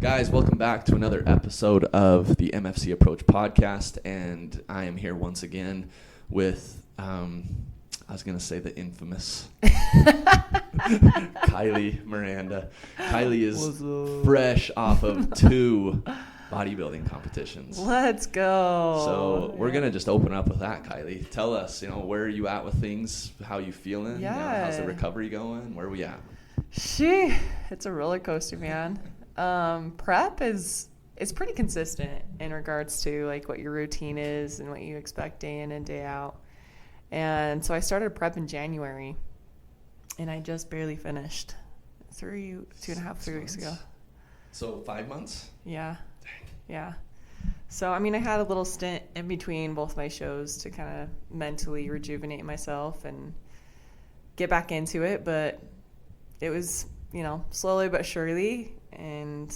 Guys, welcome back to another episode of the MFC Approach podcast, and I am here once again with, I was going to say the infamous KyLee Miranda. KyLee is fresh off of 2 bodybuilding competitions. Let's go. So we're going to just open up with that, KyLee. Tell us, where are you at with things? How you feeling? Yeah. How's the recovery going? Where are we at? It's a roller coaster, man. Prep is pretty consistent in regards to like what your routine is and what you expect day in and day out. And so I started prep in January, and I just barely finished 3 weeks ago. So 5 months? Yeah. Yeah. So, I mean, I had a little stint in between both my shows to kind of mentally rejuvenate myself and get back into it. But it was, slowly but surely. And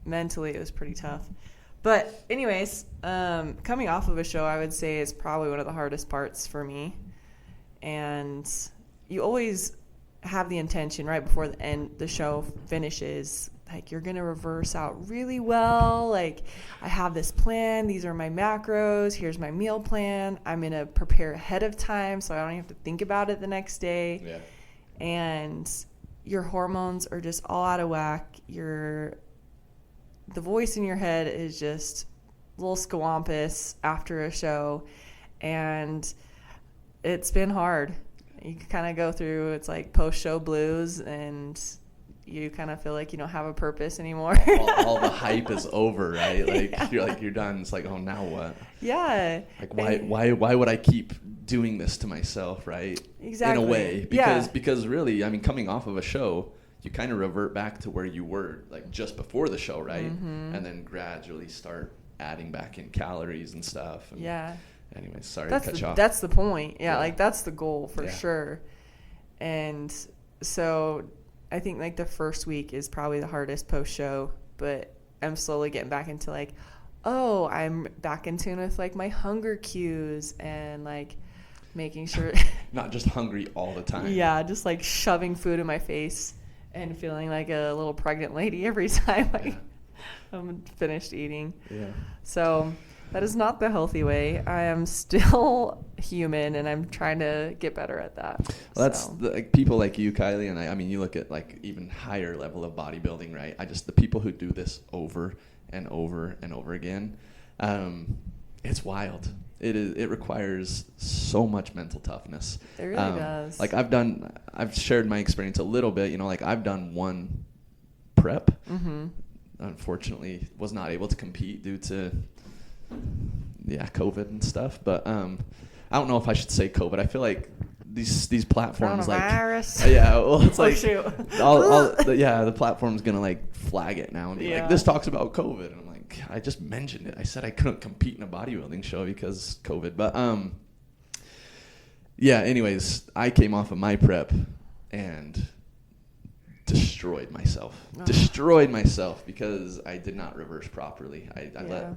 mentally, it was pretty tough. But anyways, coming off of a show, I would say is probably one of the hardest parts for me. And you always have the intention right before the show finishes, like you're going to reverse out really well. Like, I have this plan. These are my macros. Here's my meal plan. I'm going to prepare ahead of time so I don't have to think about it the next day. Yeah. And your hormones are just all out of whack. The voice in your head is just a little scawampus after a show. And it's been hard. You kind of go through, it's like post-show blues, and you kind of feel like you don't have a purpose anymore. all the hype is over, right? Like, yeah. You're done. It's like, oh, now what? Yeah. Like, why would I keep doing this to myself, right? Exactly. In a way, because really, I mean, coming off of a show, you kind of revert back to where you were, like, just before the show, right? Mm-hmm. And then gradually start adding back in calories and stuff. And yeah. Anyways, sorry to cut you off. That's the point. Yeah, like, that's the goal for sure. And so I think, like, the first week is probably the hardest post-show, but I'm slowly getting back into, like, oh, I'm back in tune with, like, my hunger cues and, like, making sure. Not just hungry all the time. Yeah, just, like, shoving food in my face and feeling like a little pregnant lady every time I'm finished eating. Yeah. So that is not the healthy way. I am still human, and I'm trying to get better at that. Well, that's like people like you, KyLee, and I mean, you look at like even higher level of bodybuilding, right? The people who do this over and over and over again, it's wild. It requires so much mental toughness. It really does. Like I've shared my experience a little bit. Like I've done one prep. Mm-hmm. Unfortunately, was not able to compete due to COVID and stuff. But I don't know if I should say COVID. I feel like these platforms coronavirus. It's like shoot. The platform's gonna like flag it now and be like, this talks about COVID, and I'm like, I just mentioned it. I said I couldn't compete in a bodybuilding show because COVID. But anyways, I came off of my prep and destroyed myself because I did not reverse properly. I let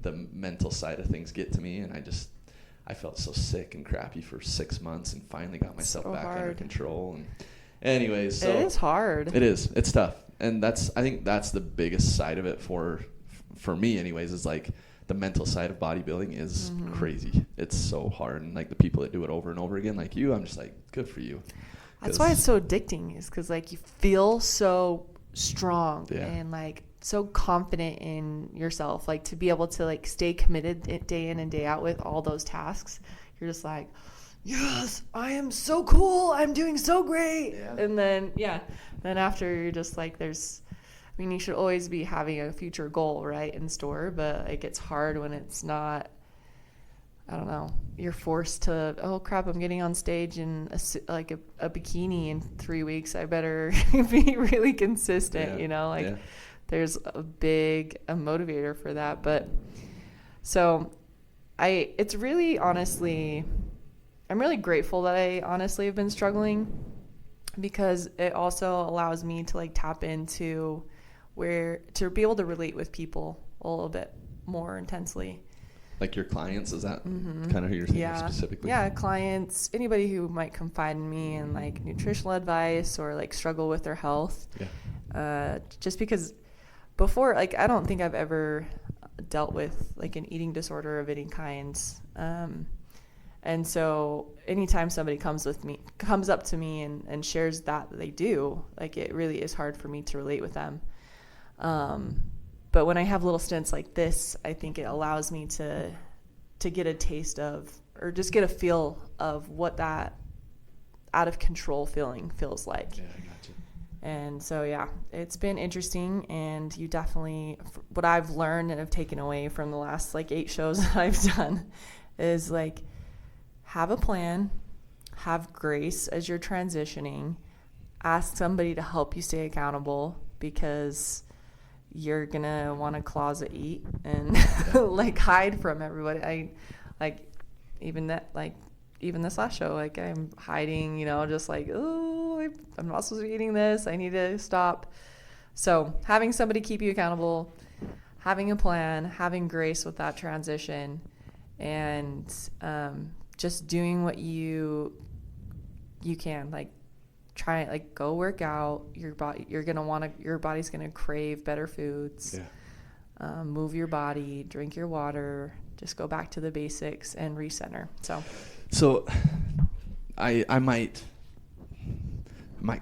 the mental side of things get to me, and I felt so sick and crappy for 6 months, and finally got myself back under control. And anyways, so it is hard. It is. It's tough, and I think that's the biggest side of it for me. Anyways, is like the mental side of bodybuilding is crazy. It's so hard, and like the people that do it over and over again, like you, I'm just like, good for you. That's why it's so addicting, is because like you feel so strong and like so confident in yourself, like to be able to like stay committed day in and day out with all those tasks. You're just like, yes, I am so cool, I'm doing so great. And then after you're just like, you should always be having a future goal right in store, but like it's hard when it's not. I don't know, you're forced to, oh crap, I'm getting on stage in a bikini in 3 weeks. I better be really consistent, There's a motivator for that. But so it's really honestly, I'm really grateful that I honestly have been struggling, because it also allows me to like tap into to be able to relate with people a little bit more intensely. Like your clients, is that kind of who you're thinking specifically? Yeah, clients, anybody who might confide in me and like nutritional advice or like struggle with their health. Yeah. Just because before, like, I don't think I've ever dealt with like an eating disorder of any kind. And so anytime somebody comes up to me and shares that they do, like, it really is hard for me to relate with them. But when I have little stints like this, I think it allows me to get a taste of, or just get a feel of what that out of control feeling feels like. Yeah, I got you. And so, yeah, it's been interesting. And you definitely, what I've learned and have taken away from the last like 8 shows that I've done is like, have a plan, have grace as you're transitioning, ask somebody to help you stay accountable, because you're going to want to closet eat and like hide from everybody. Even this last show, like, I'm hiding, just like, oh, I'm not supposed to be eating this. I need to stop. So having somebody keep you accountable, having a plan, having grace with that transition, and just doing what you can, like, try, like, go work out. Your body's gonna crave better foods. Yeah. Move your body, drink your water, just go back to the basics and recenter. So I might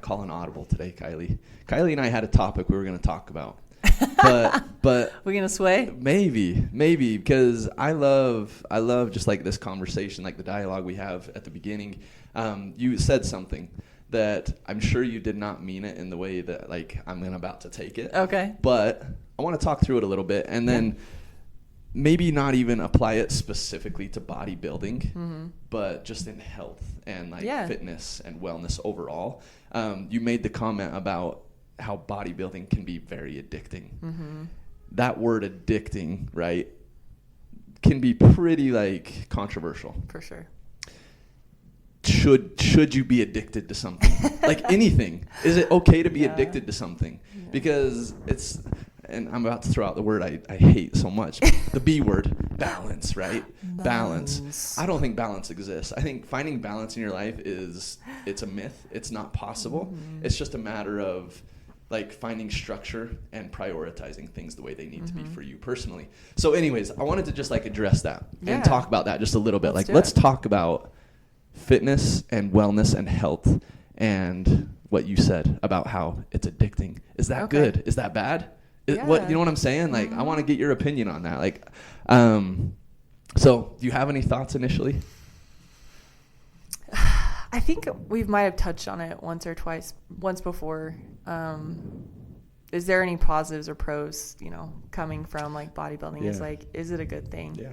call an audible today, KyLee. KyLee and I had a topic we were going to talk about, but we're gonna sway. Maybe because I love just like this conversation, like the dialogue we have at the beginning. You said something that I'm sure you did not mean it in the way that like I'm about to take it. Okay. But I want to talk through it a little bit, and then maybe not even apply it specifically to bodybuilding, but just in health and like fitness and wellness overall. You made the comment about how bodybuilding can be very addicting. That word addicting, right, can be pretty like controversial. For sure. Should you be addicted to something? Like anything. Is it okay to be addicted to something? Yeah. Because it's, and I'm about to throw out the word I hate so much, the B word, balance, right? Balance. I don't think balance exists. I think finding balance in your life it's a myth. It's not possible. It's just a matter of like finding structure and prioritizing things the way they need to be for you personally. So anyways, I wanted to just like address that and talk about that just a little bit. Let's talk about fitness and wellness and health and what you said about how it's addicting. Is that good? Is that bad? What, you know what I'm saying? Like, I want to get your opinion on that. Like, so do you have any thoughts initially? I think we might have touched on it once before. Is there any positives or pros, coming from like bodybuilding? Is like, is it a good thing? Yeah.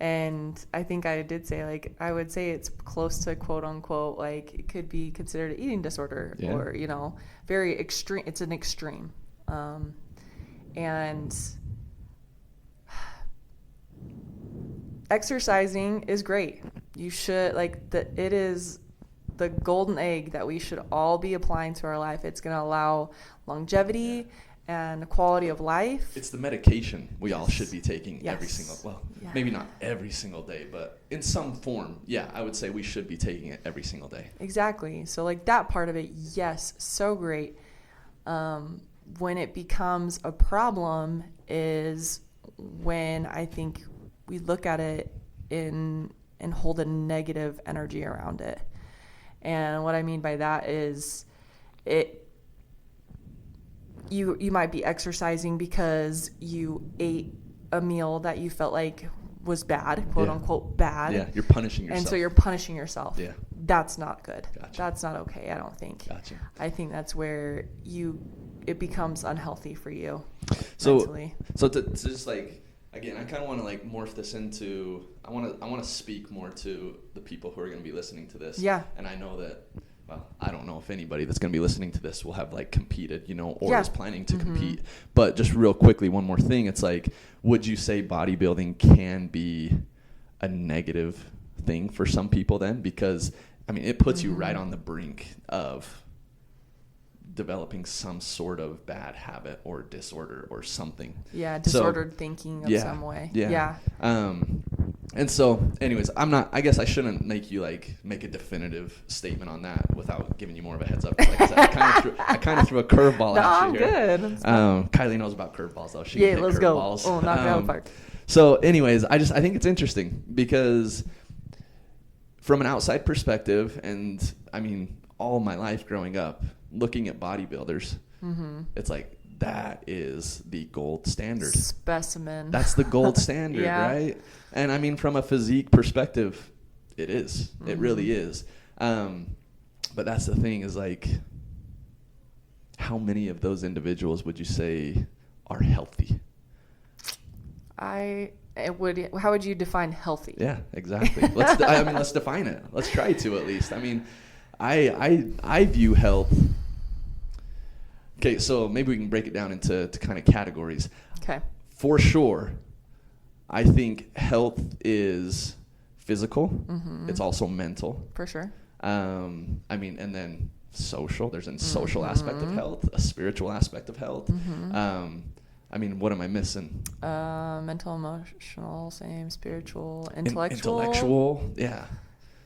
And I think I did say, like, I would say it's close to quote unquote, like, it could be considered an eating disorder or, very extreme. It's an extreme. And exercising is great. You should, it is the golden egg that we should all be applying to our life. It's going to allow longevity and quality of life. It's the medication we all should be taking every single, maybe not every single day, but in some form. Yeah, I would say we should be taking it every single day. Exactly. So like that part of it, yes, so great. When it becomes a problem is when I think we look at it and hold a negative energy around it. And what I mean by that is you might be exercising because you ate a meal that you felt like was bad, quote unquote bad. Yeah, you're punishing yourself. And so you're punishing yourself. Yeah. That's not good. Gotcha. That's not okay, I don't think. Gotcha. I think that's where it becomes unhealthy for you mentally. So to just like, again, I kind of want to like morph this into, I want to speak more to the people who are going to be listening to this. Yeah. And I know that, well, I don't know if anybody that's going to be listening to this will have like competed, or is planning to compete. But just real quickly, one more thing. It's like, would you say bodybuilding can be a negative thing for some people then? Because, I mean, it puts you right on the brink of developing some sort of bad habit or disorder or something. Yeah, disordered thinking of some way. Yeah. And so, anyways, I guess I shouldn't make you like make a definitive statement on that without giving you more of a heads up. Like I said, I kind of threw a curveball at you here. Good. KyLee knows about curveballs though. She can hit let's curveballs. go. Oh, knock it out of the park. So, anyways, I think it's interesting because from an outside perspective, and I mean, all my life growing up, looking at bodybuilders, it's like that is the gold standard. Specimen. That's the gold standard, right? And I mean, from a physique perspective, it is. It really is. But that's the thing is like, how many of those individuals would you say are healthy? How would you define healthy? Yeah, exactly. Let's define it. Let's try to at least. I mean, I view health. Okay, so maybe we can break it down into kind of categories. Okay. For sure, I think health is physical. It's also mental. For sure. I mean, and then social. There's a social aspect of health, a spiritual aspect of health. I mean, what am I missing? Mental, emotional, same, spiritual, intellectual. Intellectual, yeah.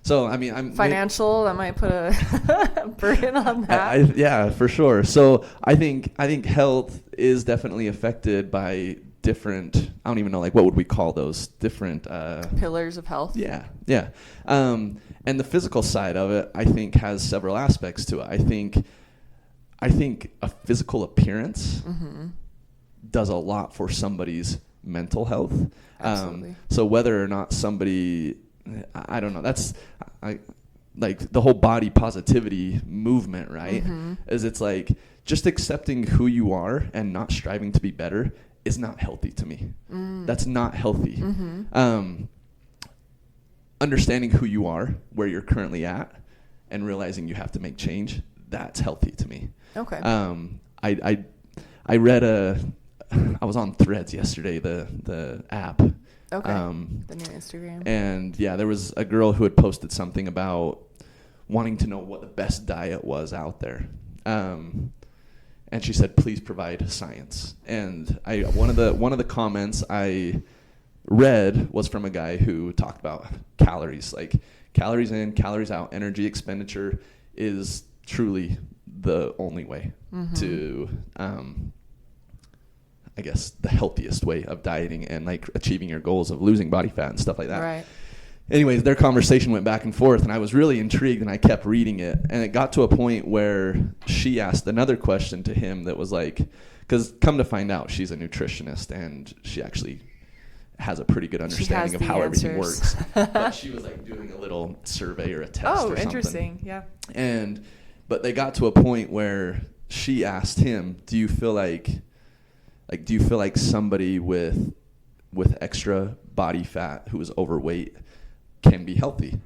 So, I mean, I'm financial. That might put a burden on that. Yeah, for sure. So, I think health is definitely affected by different. I don't even know, like, what would we call those different pillars of health? Yeah. And the physical side of it, I think, has several aspects to it. I think a physical appearance does a lot for somebody's mental health. Absolutely. So whether or not somebody, I don't know, that's like the whole body positivity movement, right? Is it's like just accepting who you are and not striving to be better is not healthy to me. That's not healthy. Understanding who you are, where you're currently at, and realizing you have to make change, that's healthy to me. Okay. I read I was on Threads yesterday, the app. Okay. The new Instagram. And yeah, there was a girl who had posted something about wanting to know what the best diet was out there. And she said, please provide science. And one of the comments I read was from a guy who talked about calories, like calories in, calories out, energy expenditure is truly the only way to I guess the healthiest way of dieting and like achieving your goals of losing body fat and stuff like that. Right. Anyways, their conversation went back and forth, and I was really intrigued, and I kept reading it, and it got to a point where she asked another question to him that was like, because come to find out, she's a nutritionist, and she actually has a pretty good understanding of how everything works. But she was like doing a little survey or a test or something. Oh, interesting. Yeah. But they got to a point where she asked him, do you feel like somebody with extra body fat who is overweight can be healthy?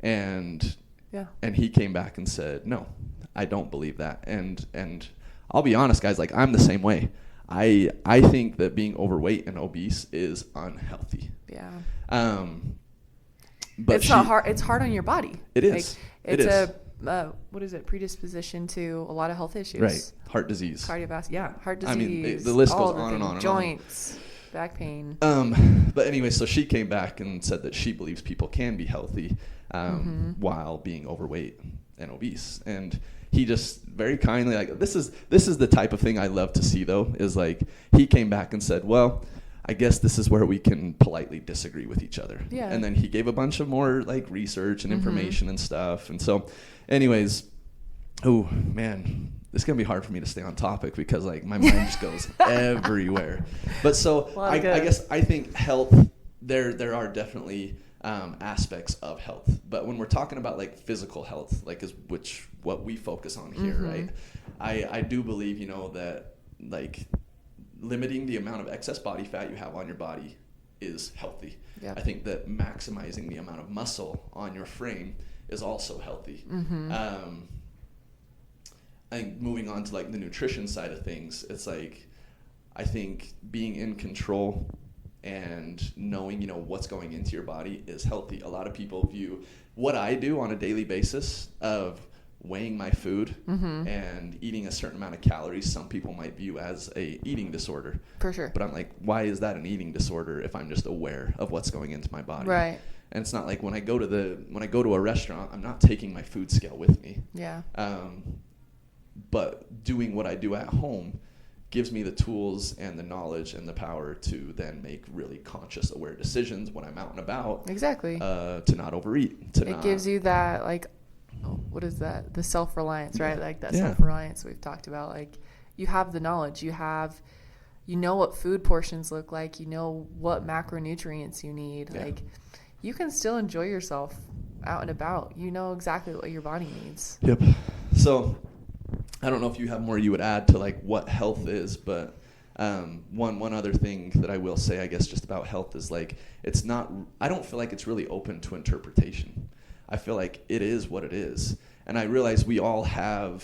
And he came back and said, no, I don't believe that. And I'll be honest, guys, like I'm the same way. I think that being overweight and obese is unhealthy. Yeah. But it's not hard. It's hard on your body. It is. Like, it's what is it? Predisposition to a lot of health issues. Right. Heart disease. Cardiovascular. Yeah. Heart disease. I mean, the list goes on and on and joints, on. Back pain. But anyway, so she came back and said that she believes people can be healthy while being overweight and obese. And he just very kindly, like, this is the type of thing I love to see, though, is like he came back and said, well, I guess this is where we can politely disagree with each other. Yeah. And then he gave a bunch of more like research and information and stuff. And so anyways, oh man, it's going to be hard for me to stay on topic because like my mind just goes everywhere. But so I guess I think health, there are definitely aspects of health. But when we're talking about like physical health, like what we focus on here, right? I do believe, that like limiting the amount of excess body fat you have on your body is healthy. Yep. I think that maximizing the amount of muscle on your frame is also healthy. I think moving on to like the nutrition side of things, it's like I think being in control and knowing what's going into your body is healthy. A lot of people view what I do on a daily basis of weighing my food and eating a certain amount of calories, some people might view as a eating disorder. For sure. But I'm like, why is that an eating disorder if I'm just aware of what's going into my body? Right. And it's not like when I go to a restaurant, I'm not taking my food scale with me. Yeah. But doing what I do at home gives me the tools and the knowledge and the power to then make really conscious, aware decisions when I'm out and about. Exactly. To not overeat. It gives you that, like, what is that? The self-reliance, right? Like that self-reliance we've talked about. Like, you have the knowledge. You know what food portions look like. You know what macronutrients you need. Yeah. Like, you can still enjoy yourself out and about. You know exactly what your body needs. Yep. So I don't know if you have more you would add to like what health is, but one other thing that I will say, I guess, just about health is like I don't feel like it's really open to interpretation. I feel like it is what it is. And I realize we all have,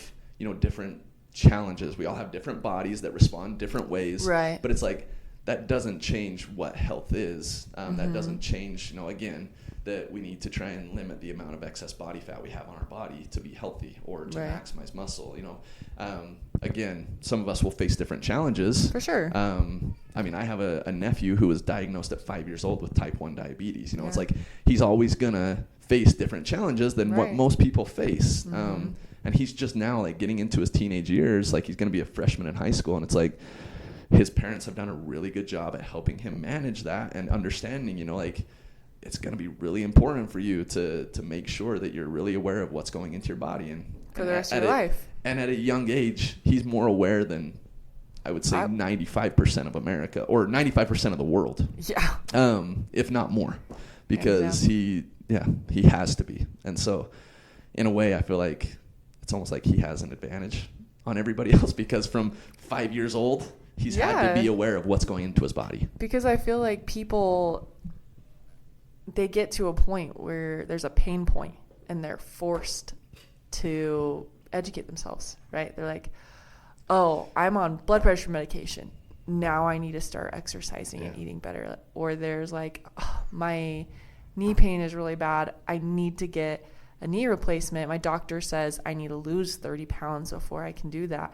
different challenges. We all have different bodies that respond different ways. Right. But it's like that doesn't change what health is. That doesn't change, again, that we need to try and limit the amount of excess body fat we have on our body to be healthy or to maximize muscle. Again, some of us will face different challenges. For sure. I have a nephew who was diagnosed at 5 years old with type 1 diabetes. It's like he's always going to face different challenges than what most people face. And he's just now like getting into his teenage years. Like he's going to be a freshman in high school. And it's like his parents have done a really good job at helping him manage that and understanding, it's going to be really important for you to make sure that you're really aware of what's going into your body. And for the rest of your life. And at a young age, he's more aware than, I would say, 95% of America or 95% of the world. Yeah. If not more. Because he has to be. And so, in a way, I feel like it's almost like he has an advantage on everybody else because from 5 years old, he's had to be aware of what's going into his body. Because I feel like people, they get to a point where there's a pain point and they're forced to educate themselves, right? They're like, oh, I'm on blood pressure medication. Now I need to start exercising and eating better. Or there's like, oh, my knee pain is really bad. I need to get a knee replacement. My doctor says I need to lose 30 pounds before I can do that.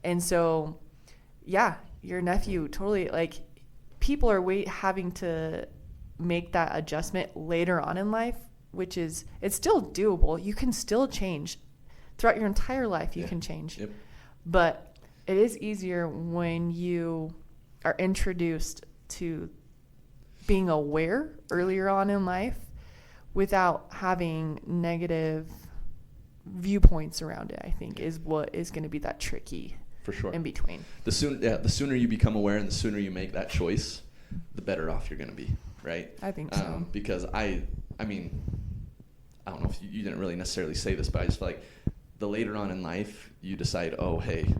And so, your nephew totally, like, people are having to make that adjustment later on in life, which is, it's still doable. You can still change. Throughout your entire life, you can change. Yep. But it is easier when you are introduced to being aware earlier on in life without having negative viewpoints around it, I think, is what is going to be that tricky for sure in between. The sooner you become aware and the sooner you make that choice, the better off you're going to be, right? I think so. Because I don't know if you didn't really necessarily say this, but I just feel like the later on in life you decide, oh, hey,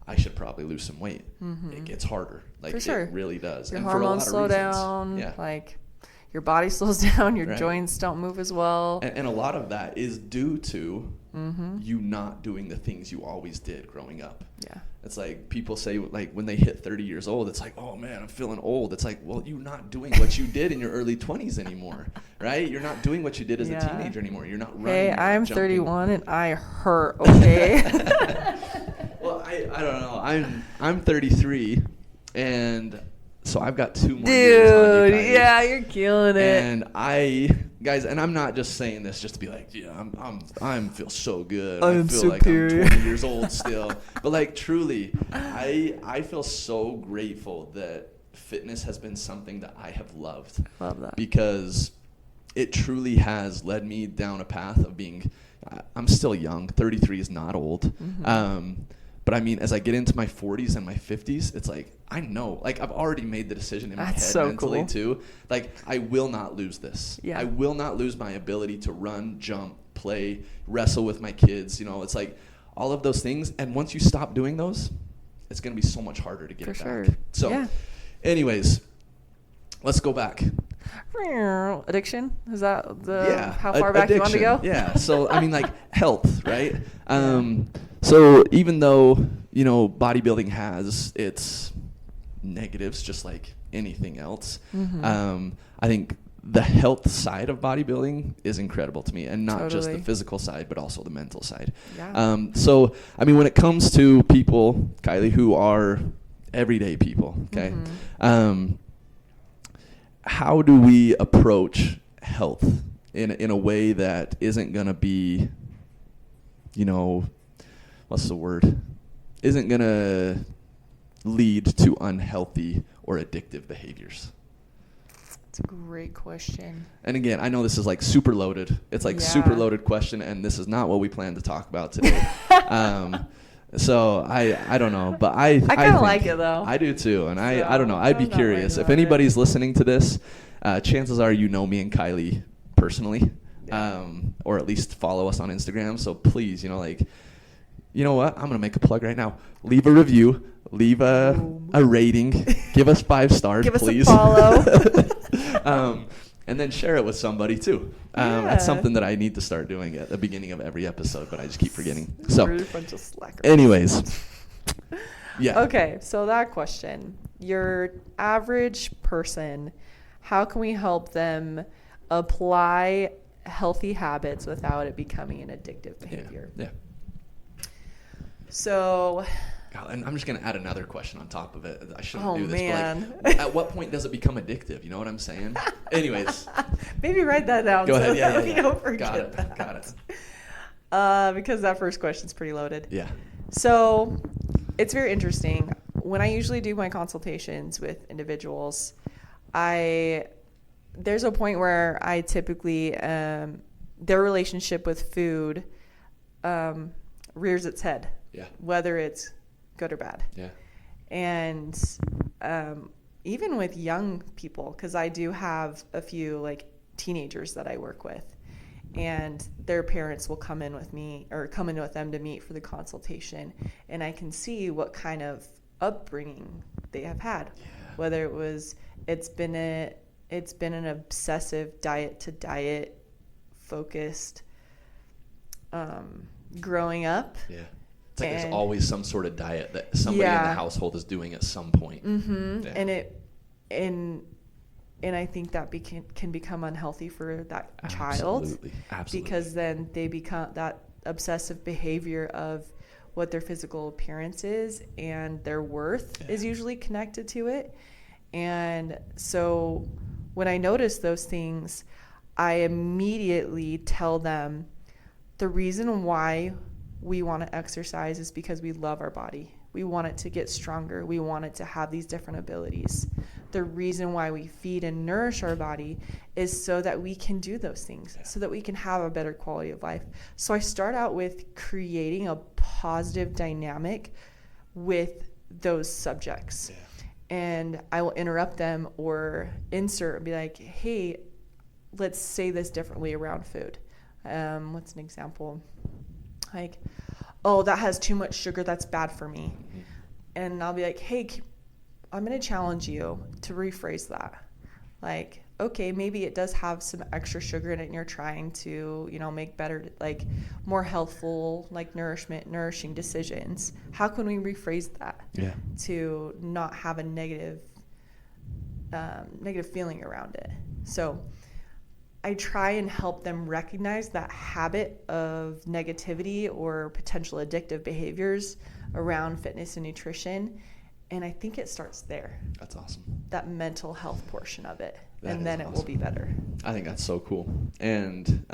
I should probably lose some weight. Mm-hmm. It gets harder. Like, for sure. It really does. Your and hormones for a lot slow of reasons. down. Yeah. Like, your body slows down. Your joints don't move as well. And a lot of that is due to you not doing the things you always did growing up. Yeah. It's like people say, like, when they hit 30 years old, it's like, oh, man, I'm feeling old. It's like, well, you're not doing what you did in your early 20s anymore, right? You're not doing what you did as a teenager anymore. You're not running. Hey, I'm 31 and I hurt, okay? Well, I don't know. I'm 33, and so I've got 2 more years on you, yeah, you're killing it. And guys, and I'm not just saying this just to be like, yeah, I'm feel so good. I feel superior. Like I'm 20 years old still. But like, truly, I feel so grateful that fitness has been something that I have loved. Love that. Because it truly has led me down a path of being, I'm still young. 33 is not old. Mm-hmm. But I mean, as I get into my 40s and my 50s, it's like, I know, like, I've already made the decision in my head mentally too. Like, I will not lose this. Yeah. I will not lose my ability to run, jump, play, wrestle with my kids. It's like all of those things. And once you stop doing those, it's going to be so much harder to get it back. So anyways, let's go back. Addiction? Is that how far back you want to go? Yeah. So, I mean, like, health, right? So even though, bodybuilding has its negatives just like anything else, I think the health side of bodybuilding is incredible to me, and not just the Totally. physical side, but also the mental side. Yeah. So, I mean, when it comes to people, KyLee, who are everyday people, okay, how do we approach health in a way that isn't going to be, you know, what's the word? Isn't going to lead to unhealthy or addictive behaviors? It's a great question. And again, I know this is like super loaded. It's like super loaded question, and this is not what we plan to talk about today. So I don't know, but I kind of like it though. I do too, and I don't know. I'd be curious if anybody's listening to this. Chances are you know me and KyLee personally, or at least follow us on Instagram. So please, you know, like, you know what? I'm gonna make a plug right now. Leave a review. Leave a rating. Give us 5 stars, Give please. us a follow. And then share it with somebody too. That's something that I need to start doing at the beginning of every episode, but I just keep forgetting. So, We're a bunch of slackers. anyways, yeah. Okay, so that question: your average person, how can we help them apply healthy habits without it becoming an addictive behavior? Yeah. So, And I'm just going to add another question on top of it. I shouldn't Oh, do this, man. but like, at what point does it become addictive? You know what I'm saying? Anyways, maybe write that down. go ahead. so that Yeah. we don't forget Got it. that. Got it. Because that first question's pretty loaded. Yeah. So it's very interesting. When I usually do my consultations with individuals, there's a point where I typically, their relationship with food rears its head. Yeah. Whether it's good or bad. Yeah. And even with young people, because I do have a few like teenagers that I work with, and their parents will come in with me or come in with them to meet for the consultation, and I can see what kind of upbringing they have had. Yeah. Whether it's been an obsessive diet to diet focused growing up. Yeah. It's like there's And- always some sort of diet that somebody in the household is doing at some point. Mm-hmm. Yeah. And I think that can become unhealthy for that child. Absolutely. Because then they become that obsessive behavior of what their physical appearance is, and their worth is usually connected to it. And so when I notice those things, I immediately tell them the reason why we want to exercise is because we love our body. We want it to get stronger. We want it to have these different abilities. The reason why we feed and nourish our body is so that we can do those things, so that we can have a better quality of life. So I start out with creating a positive dynamic with those subjects. Yeah. And I will interrupt them or insert and be like, hey, let's say this differently around food. What's an example? Like, oh, that has too much sugar, that's bad for me. Mm-hmm. And I'll be like, hey, I'm going to challenge you to rephrase that. Like, okay, maybe it does have some extra sugar in it and you're trying to, make better, like more healthful, like nourishing decisions. How can we rephrase that to not have a negative feeling around it? So I try and help them recognize that habit of negativity or potential addictive behaviors around fitness and nutrition. And I think it starts there. That's awesome. That mental health portion of it. That and then awesome. It will be better. I think that's so cool. And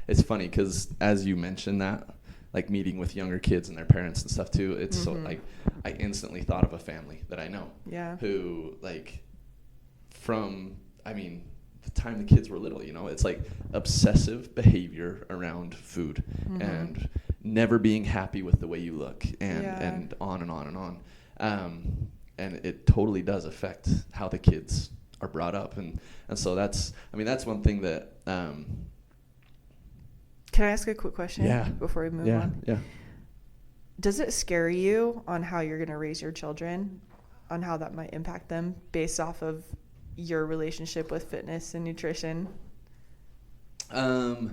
it's funny because as you mentioned that, like meeting with younger kids and their parents and stuff too, it's so like I instantly thought of a family that I know. Yeah. Who like the time the kids were little, it's like obsessive behavior around food and never being happy with the way you look and on and on and on. And it totally does affect how the kids are brought up. And so that's one thing that... Can I ask a quick question before we move on? Yeah. Does it scare you on how you're going to raise your children, on how that might impact them based off of your relationship with fitness and nutrition? Because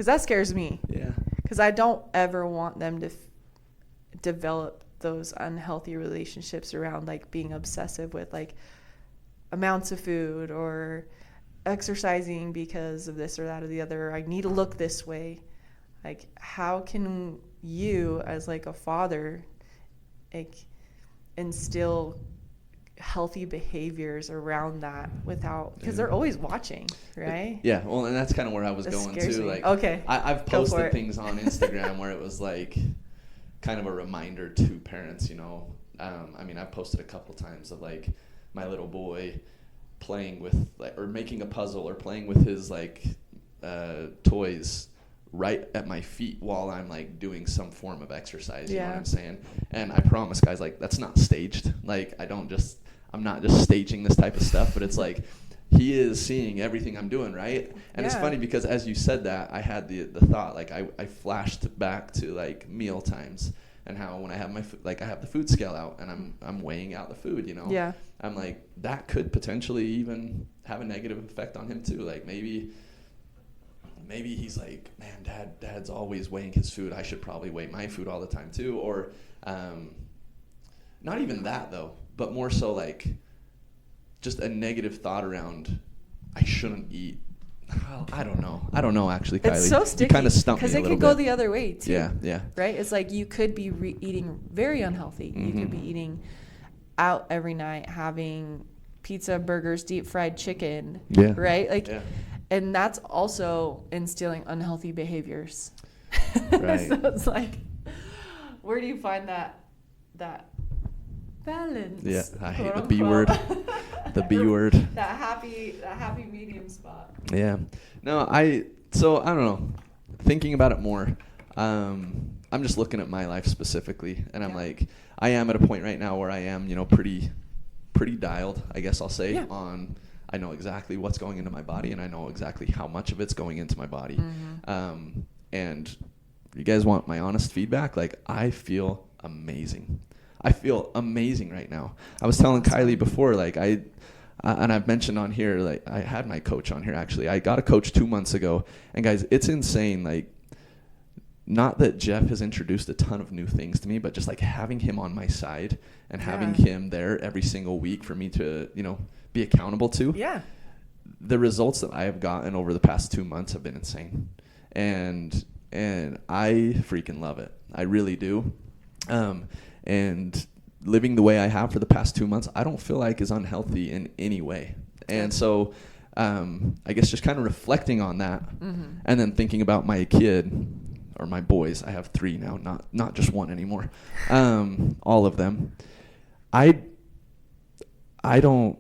that scares me. Yeah. Because I don't ever want them to develop those unhealthy relationships around like being obsessive with like amounts of food or exercising because of this or that or the other. I need to look this way. Like, how can you as like a father like instill healthy behaviors around that without, because they're always watching, right? Yeah, well, and that's kind of where I was going to. Me. Like, okay, I've posted things on Instagram where it was like kind of a reminder to parents, you know. I mean, I've posted a couple times of like my little boy playing with like, or making a puzzle or playing with his like toys right at my feet while I'm like doing some form of exercise. You know what I'm saying? And I promise, guys, like that's not staged. Like I'm not just staging this type of stuff, but it's like he is seeing everything I'm doing, right? And it's funny because as you said that, I had the thought, like I flashed back to like meal times and how when I have my like I have the food scale out and I'm weighing out the food, you know. Yeah. I'm like, that could potentially even have a negative effect on him too. Like maybe he's like, man, dad's always weighing his food. I should probably weigh my food all the time too. Or not even that though, but more so like just a negative thought around I shouldn't eat. Well, I don't know actually, Kylie. It's so sticky. You kind of stumped me a little bit. Because it could go the other way too. Yeah. Right? It's like you could be eating very unhealthy. Mm-hmm. You could be eating out every night, having pizza, burgers, deep fried chicken. Yeah. Right? Like, and that's also instilling unhealthy behaviors. Right. So it's like, where do you find that balance? Yeah, I hate the B word. The B word. That happy medium spot. Yeah. No, I don't know. Thinking about it more, I'm just looking at my life specifically, and I'm like, I am at a point right now where I am, you know, pretty dialed, I guess I'll say, on. I know exactly what's going into my body, and I know exactly how much of it's going into my body. Mm-hmm. And you guys want my honest feedback? Like, I feel amazing. I feel amazing right now. I was telling KyLee before, like and I've mentioned on here, like I had my coach on here actually. I got a coach 2 months ago, and guys, it's insane. Like, not that Jeff has introduced a ton of new things to me, but just like having him on my side and having him there every single week for me to, you know, be accountable to. Yeah. The results that I have gotten over the past 2 months have been insane. And I freaking love it. I really do. And living the way I have for the past 2 months, I don't feel like is unhealthy in any way. And so I guess just kind of reflecting on that, and then thinking about my kid, or my boys. I have 3 now, not just one anymore. All of them. I don't,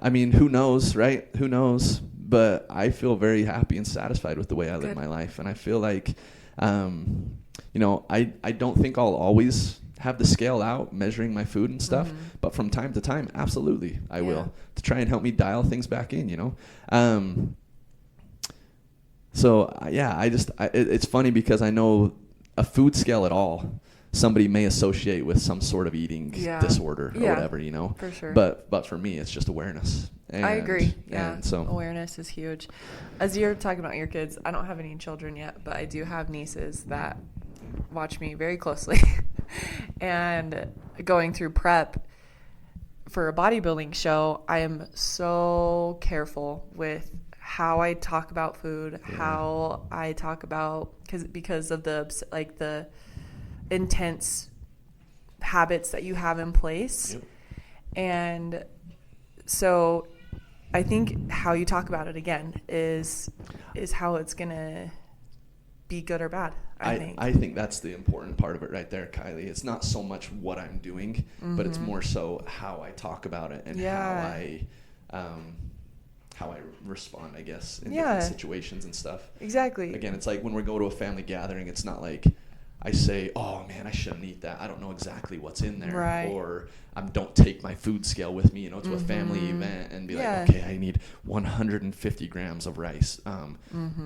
I mean, who knows, right? Who knows? But I feel very happy and satisfied with the way I live my life. And I feel like, you know, I don't think I'll always have the scale out measuring my food and stuff. But from time to time, absolutely, I will. To try and help me dial things back in, you know? It's funny because I know a food scale at all, somebody may associate with some sort of eating disorder or whatever, you know. For sure. But for me, it's just awareness. I agree. Yeah. And so awareness is huge. As you're talking about your kids, I don't have any children yet, but I do have nieces that watch me very closely. And going through prep for a bodybuilding show, I am so careful with how I talk about food, how I talk about because of the intense habits that you have in place. And so I think how you talk about it again is how it's gonna be good or bad. I think that's the important part of it right there, KyLee. It's not so much what I'm doing, but it's more so how I talk about it and how I respond, I guess, in different situations and stuff. Exactly. Again, it's like when we go to a family gathering, it's not like I say, oh, man, I shouldn't eat that. I don't know exactly what's in there. Right. Or don't take my food scale with me, you know, to a family event and be like, okay, I need 150 grams of rice.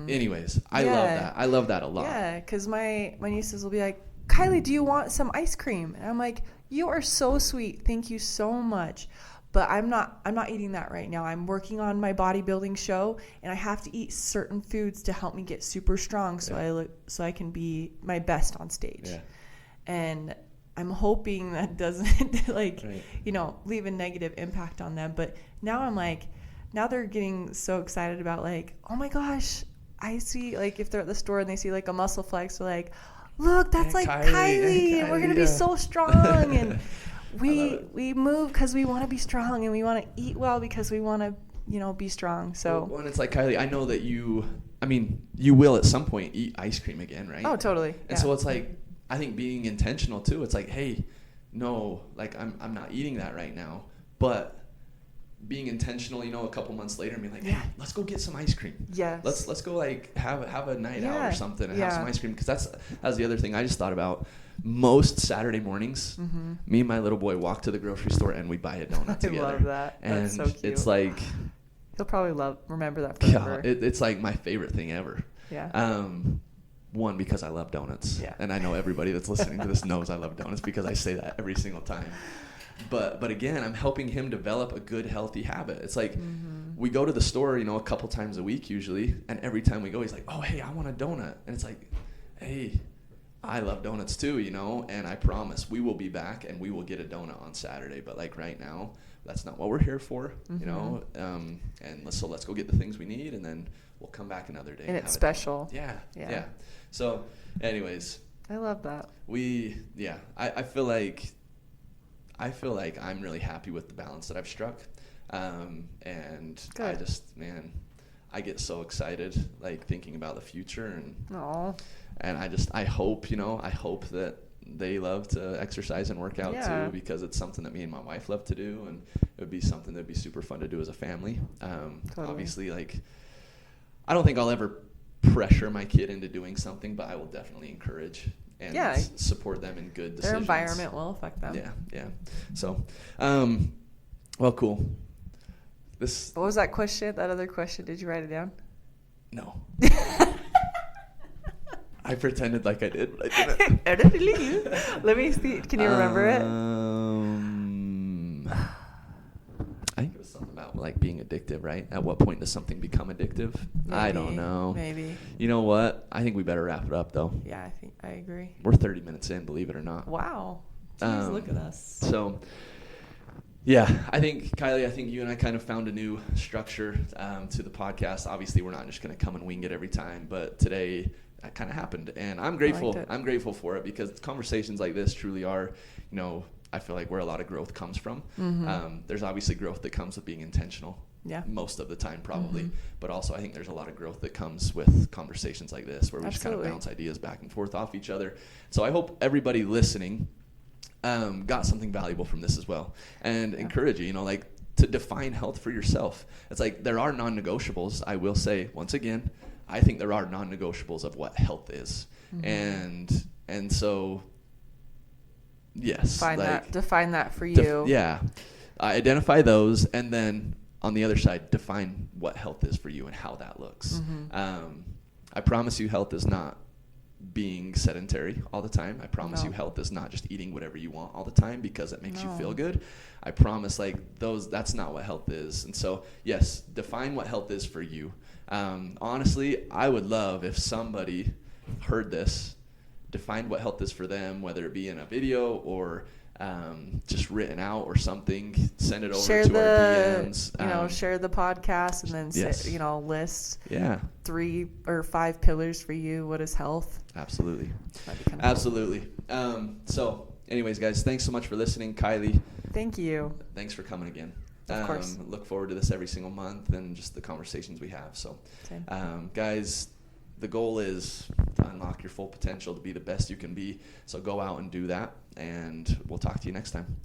Anyways, I love that. I love that a lot. Yeah, because my nieces will be like, KyLee, do you want some ice cream? And I'm like, you are so sweet. Thank you so much. But I'm not eating that right now. I'm working on my bodybuilding show, and I have to eat certain foods to help me get super strong so I can be my best on stage. Yeah. And I'm hoping that doesn't like, Right. you know, leave a negative impact on them. But now I'm like, now they're getting so excited about like, oh my gosh, I see, like if they're at the store and they see like a muscle flex, they're like, look, that's like Kylie, and we're gonna be so strong. And we move because we want to be strong, and we want to eat well because we want to, you know, be strong. So well, and it's like, Kylie, I know that you will at some point eat ice cream again, right? Oh, totally. And so it's like, I think being intentional too. It's like, hey, no, like I'm not eating that right now, but being intentional, you know, a couple months later and being like, hey, let's go get some ice cream. Yes. Let's go like have a night out or something and have some ice cream, because that's the other thing I just thought about. Most Saturday mornings, me and my little boy walk to the grocery store and we buy a donut together. I love that. And that's so cute. it's like, he'll probably remember that forever. Yeah, it's like my favorite thing ever. Yeah. One, because I love donuts. Yeah. And I know everybody that's listening to this knows I love donuts because I say that every single time. But again, I'm helping him develop a good, healthy habit. It's like we go to the store, you know, a couple times a week usually, and every time we go, he's like, oh, hey, I want a donut. And it's like, hey, I love donuts too, you know, and I promise we will be back and we will get a donut on Saturday. But like right now, that's not what we're here for, you know. And let's go get the things we need, and then we'll come back another day. And it's special. Yeah. So, anyways, I love that. I feel like I'm really happy with the balance that I've struck. And good. I get so excited, like thinking about the future, and I hope that they love to exercise and work out too, because it's something that me and my wife love to do, and it would be something that'd be super fun to do as a family. Totally. Obviously, like, I don't think I'll ever pressure my kid into doing something, but I will definitely encourage and support them in good decisions. Their environment will affect them. Yeah. So, well, cool. What was that question? That other question? Did you write it down? No. I pretended like I did, but I didn't. Let me see. Can you remember it? I think it was something about like being addictive, right? At what point does something become addictive? Maybe, I don't know. Maybe. You know what? I think we better wrap it up, though. Yeah, I agree. We're 30 minutes in, believe it or not. Wow. Jeez, look at us. So, yeah, I think, Kylie, you and I kind of found a new structure to the podcast. Obviously, we're not just going to come and wing it every time, but today that kind of happened, and I'm grateful. I'm grateful for it, because conversations like this truly are, you know, I feel like where a lot of growth comes from. There's obviously growth that comes with being intentional. Yeah. Most of the time, probably. But also, I think there's a lot of growth that comes with conversations like this, where we just kind of bounce ideas back and forth off each other. So I hope everybody listening got something valuable from this as well, and encourage you, you know, like, to define health for yourself. It's like, there are non-negotiables. I will say, once again, I think there are non-negotiables of what health is. And so, yes. Define that for you. Identify those, and then on the other side, define what health is for you and how that looks. I promise you, health is not being sedentary all the time. I promise you, health is not just eating whatever you want all the time because it makes you feel good. I promise, like, that's not what health is. And so, yes, define what health is for you. Honestly, I would love if somebody heard this, defined what health is for them, whether it be in a video or just written out or something. Send it over to our DMs. Share the podcast, and then list 3 or 5 pillars for you. What is health? Absolutely. That'd be kind of absolutely. So, anyways, guys, thanks so much for listening. Kylie, thank you. Thanks for coming again. Of course. Look forward to this every single month and just the conversations we have. So, guys, the goal is to unlock your full potential, to be the best you can be. So go out and do that, and we'll talk to you next time.